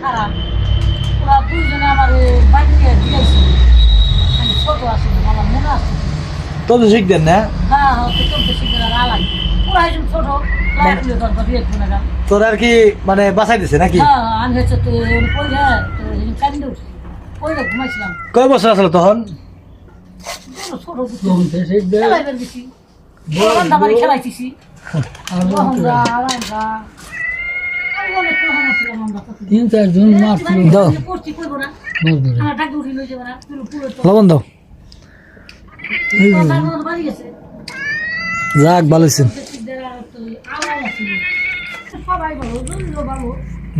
খারাপ ওরা দুইজনে আমার বাইক নিয়ে দিয়েছে আমি ছোট আসলে আমার মনে আছে তো শিখতেন না হ্যাঁ হ্যাঁ তো চলতে শিখে আলাগ ওরা একজন ছোট লাইফুলে দরকার দিয়ে একটু না তোর আর কি মানে বাঁচাই দিছে নাকি হ্যাঁ আমি হচ্ছে তো পড়ে তো কান্দে উঠছি পড়ে ঘুমাইছিলাম কয় বছর আসলে তখন ছোট খেলাইবার গেছি রান্না বাড়ি খেলাইতেছি তিন চারজন মারছিল দাও লবণ দাও যাক ভালো হয়েছে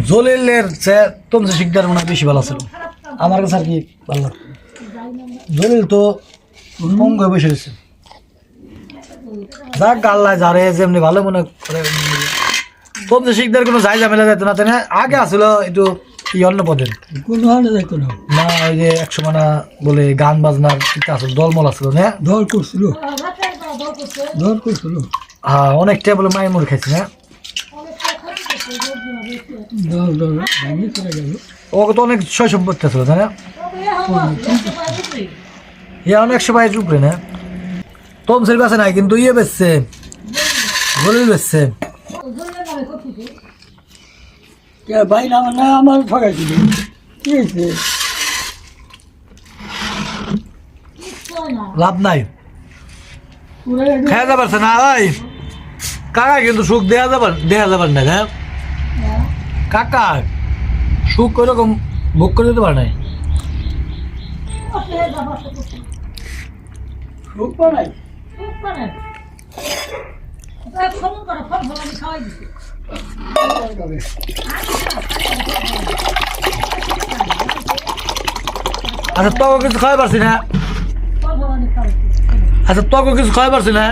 জলিলের চেয়ে তোমার শিকদার মনে হয় বেশি ভালো ছিল আমার কাছে আর কি ভালো লাগতো জলিল তো পঙ্গ হয়ে বসে রয়েছে যাক গাল্লায় যারে যেমনি ভালো মনে করে তোমার শিকদার কোনো যাই ঝামেলা যেত না তাই না আগে আসলো একটু কি অন্য পদের কোনো হালে যাইতো না না ওই যে 100 মানা বলে গান বাজনার ইটা আসল দলমল আসলো না দল করছিল হ্যাঁ অনেকটা বলে মায়ের মুড় খাইছি না দল ভাঙি চলে গেল ওকে তো অনেক সয় সম্পত্তি আসলো তাই না ইয়ে অনেক সবাই উপরে না তমসের কাছে নাই কিন্তু ইয়ে বেচছে গলিল বেচছে ভাই না আমার ঠকাইছিল কি হয়েছে লাভ নাই খেয়ে যাবার না ভাই কাকা কিন্তু সুখ দেয়া যাবার না হ্যাঁ কাকা সুখ ওইরকম ভোগ করে দিতে পারে নাই আচ্ছা তোকে কিছু খাওয়াই পারছি না আচ্ছা তোকে কিছু খাওয়াই পারছি না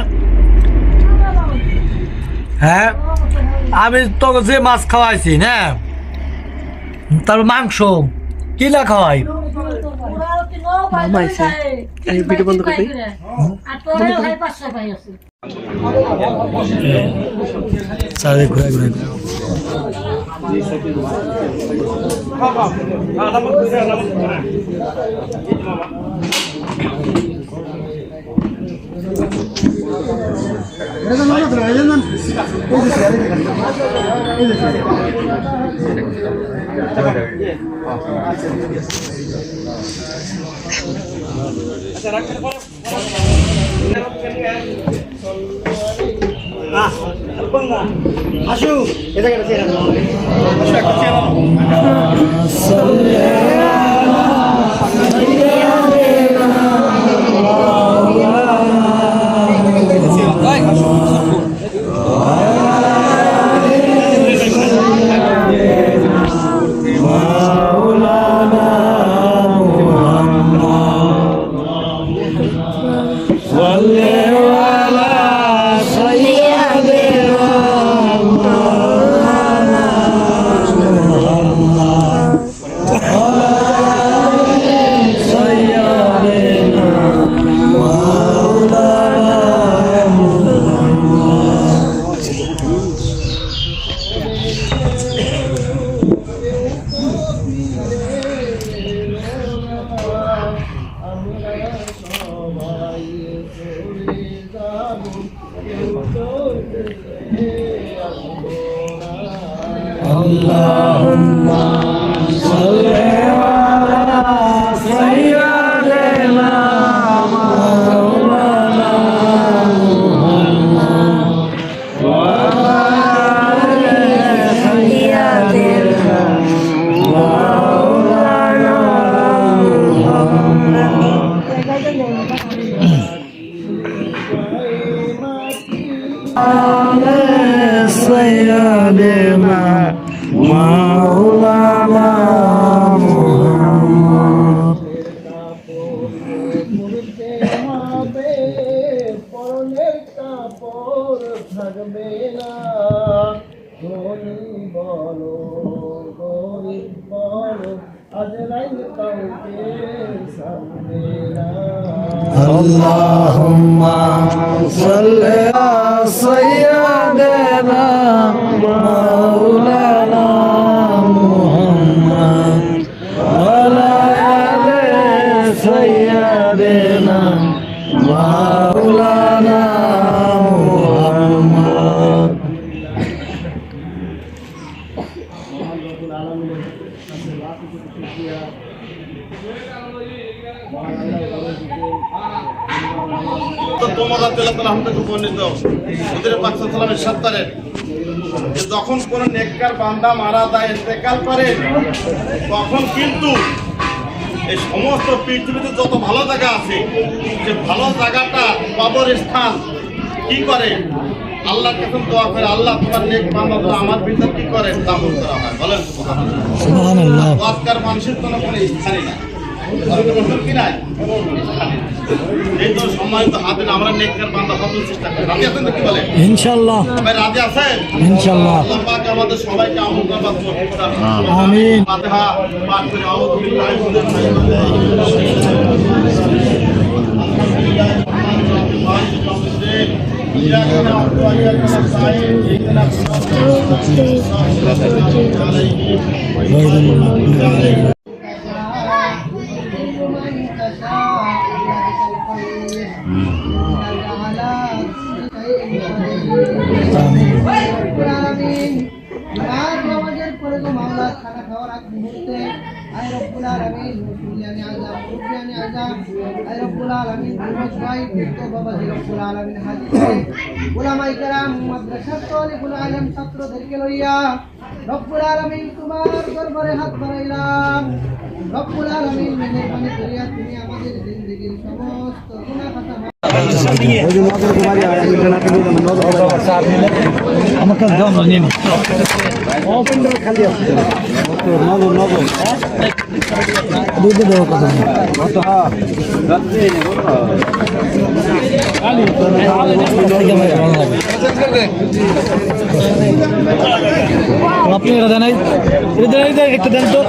হ্যাঁ আমি তোকে যে মাছ খাওয়াইছি না তারপর মাংস কিলা খাওয়াই ভিডিও বন্ধ করে চারে ঘুরে ঘুরে আসু এটা কেটে Allahumma salli ala sayyidina Maulana Muhammad wa ala sayyidina Maulana Muhammad sayyidina Maulana Muhammad Allahumma salli ala sayyidina Maulana Muhammad আলমিনের কাছে লাখ কোটি শুকরিয়া। যখন কোন নেককার বান্দা মারা যায় ইন্তেকাল করে তখন কিন্তু এই সমস্ত পৃথিবীতে যত ভালো জায়গা আছে যে ভালো জায়গাটা কবর স্থান কি করে আল্লাহর কাছে দোয়া করে আল্লাহ তোমার নেক বান্দা আমার ভিতর কি করে দাফন করা হয় বলেন সুবহানাল্লাহ। ওয়াক্কার মানুষের কোনো স্থানই নাই কি নাই এই তো সম্মানিত হাতে আমরা নেককার বান্দা হতে চেষ্টা করি। রাজি আছেন তো কি বলে ইনশাআল্লাহ ভাই রাজি আছেন ইনশাআল্লাহ। আল্লাহ পাক আমাদের সবাইকে আমল করবার তৌফিক দান করুন। আমিন। ফাতিহা পাঠ করে আউযু বিল্লাহি মিনাশ শাইতানির উলামায়ে কেরাম মাদ্রাসার তালিবুল আলেম ছাত্রদেরকে লইয়া রব্বুল আলামিন তোমার দরবারে হাত বাড়াইলাম। রব্বুল আলামিন মেহেরবানি করিয়া তুমি আমাদের জিন্দেগীর সমস্ত গুনাহ খাতা আমার কাছে দাও না নিন দুধে দেওয়া কথা আপনি এটা দেন একটা দেন তো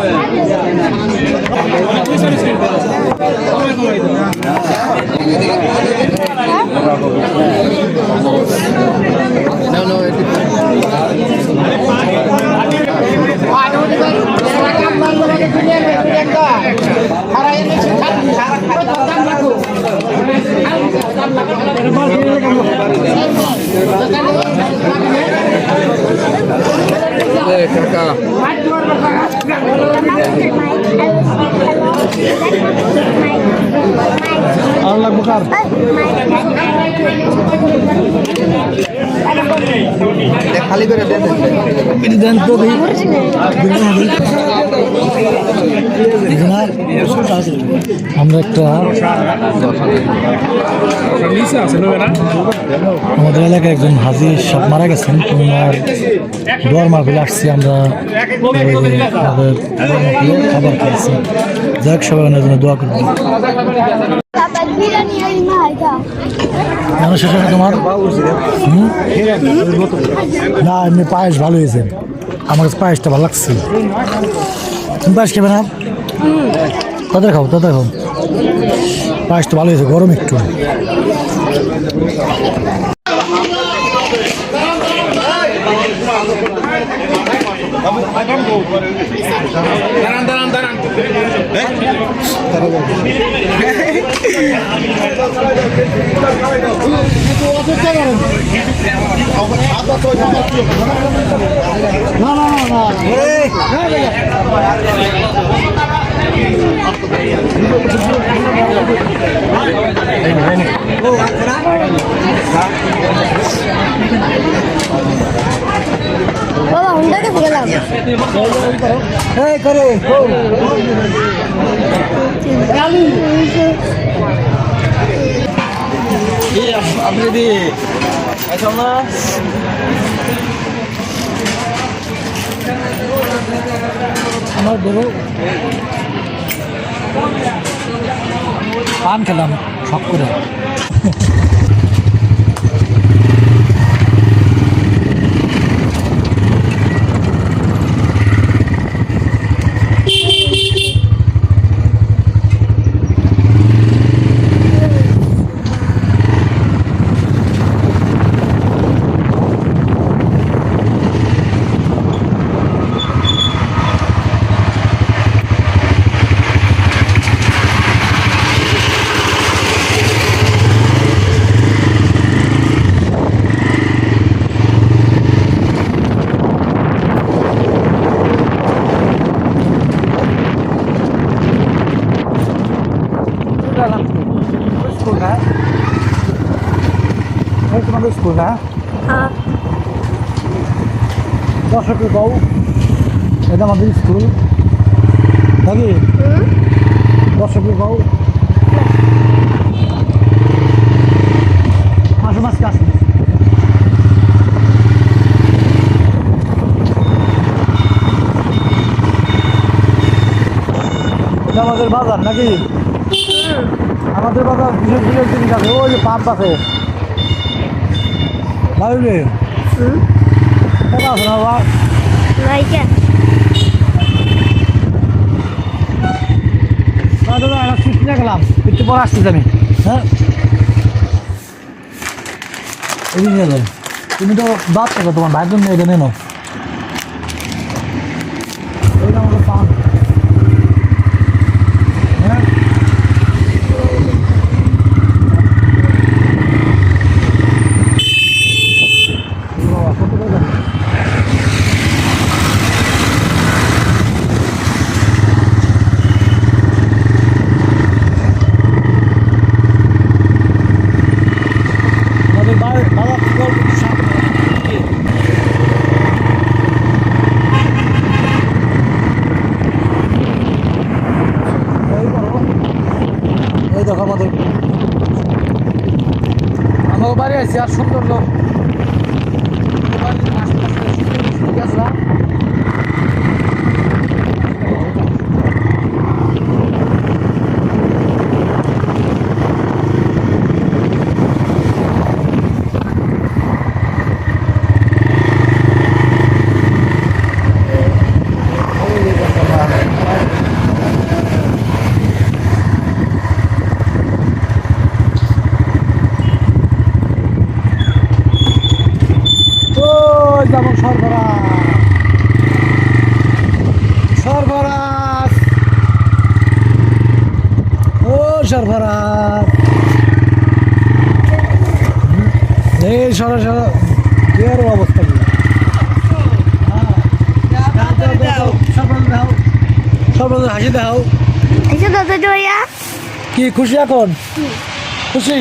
আর লাগবো কার খালি করে দেন দেন তো আমরা একটা আমাদের এলাকায় একজন হাজি সাহেব মারা গেছেন তোমার দোয়ার মাহফিলে আসছি আমরা আমাদের খাবার খাইছি যাক সবাই ওনার জন্য দোয়া করবেন। কেন শেষ হবে তোমার না এমনি পায়েস ভালো হয়েছে আমার কাছে পায়েসটা ভালো লাগছে। তুমি পায়েস খাবে না তাদের খাও পায়েসটা ভালো হয়েছে গরম একটু বাবা হুন্ডা কে গেলাম এই করে আপনি দি না আমার ধরো পান খেলাম শখ করে আমাদের স্কুল না দর্শকের বউ এটা আমাদের স্কুল নাকি দর্শকের বউ মাসে মাসকে আসবে এটা আমাদের বাজার নাকি আমাদের বাজার বিশেষ বিশেষ জিনিস আছে ওই যে পাম্প আছে ভাবলে টাকা আছে না বাবা দাদা একটা সুইচ নিয়ে গেলাম একটু পরে আসছিস আমি হ্যাঁ এই নিয়ে যাও তুমি তো বাদ থাকো তোমার ভাইয়ের জন্য এটা নেনো এইটা আমাদের পাম্প হ্যাঁ এই দেখো আমাদের আমার বাড়ি আছে আর সুন্দর লোক যেমন সরবরাজ ও সরবরাজ এই সরাসরি অবস্থা সরবরাজ হাসি দাও কি খুশি এখন খুশি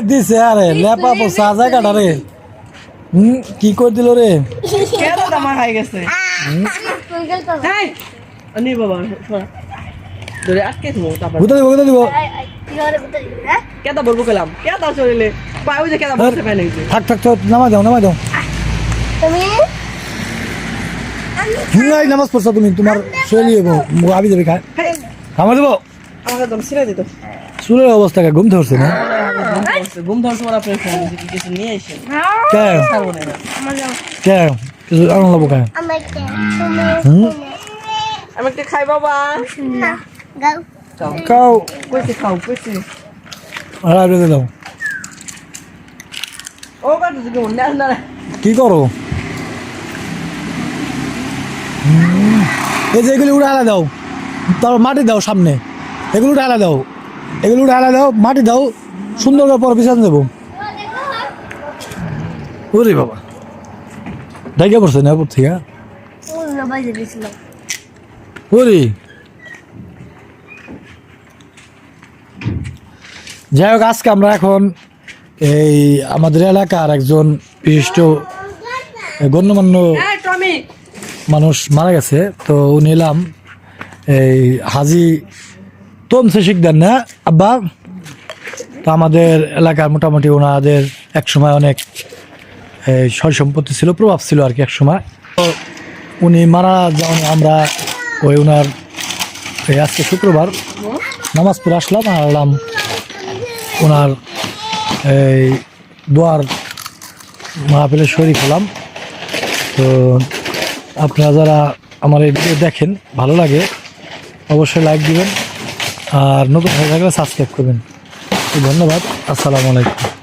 দিছে আরে লেপা পোষা জায়গাটা রে কি করে দিল রে দিব কেদা বলবো গেলাম কেদা চলিলে পাও যে কেদা বলতে পাই নাই থাক নামা দাও নামাজ পড়ছো তুমি তোমার শৈলী আবি যাবে খামা দেবো আমাকে দম সিরা দিত চুলের অবস্থা ঘুম ধরছে না ঘুম ধরছে ওরা প্রেফার কিছু নিয়ে এসে কিছু আনো লাগবো কে আমি একটা খাই বাবা খাও কইতে খাও কইতে আর আইবে দাও ও কাটু কি মনে না কি করো এই যে এগুলো উড়ে আলা দাও তারপর মাটি দাও সামনে এগুলো উড়ে আলা দাও মাটি দাও সুন্দর করে পর বিছান দেবো ওরে বাবা ডাইকা পড়ছে না পর থেকে ওরে যাই হোক আজকে আমরা এখন এই আমাদের এলাকার একজন বিশিষ্ট গণ্যমান্য মানুষ মারা গেছে তো উনি এলাম এই হাজি তমসে শিকদার না আব্বা তো আমাদের এলাকার মোটামুটি ওনাদের একসময় অনেক সয় সম্পত্তি ছিল প্রভাব ছিল আর কি একসময় তো উনি মারা যাওয়া আমরা ওই ওনার আজকে শুক্রবার নামাজ পড়ে আসলাম আর আলাম ওনার এই দোয়ার মাহফিলে শরীক হলাম তো আপনারা যারা আমার এই ভিডিও দেখেন ভালো লাগে অবশ্যই লাইক দিবেন আর নতুন হয়ে থাকলে সাবস্ক্রাইব করবেন ধন্যবাদ আসসালামু আলাইকুম।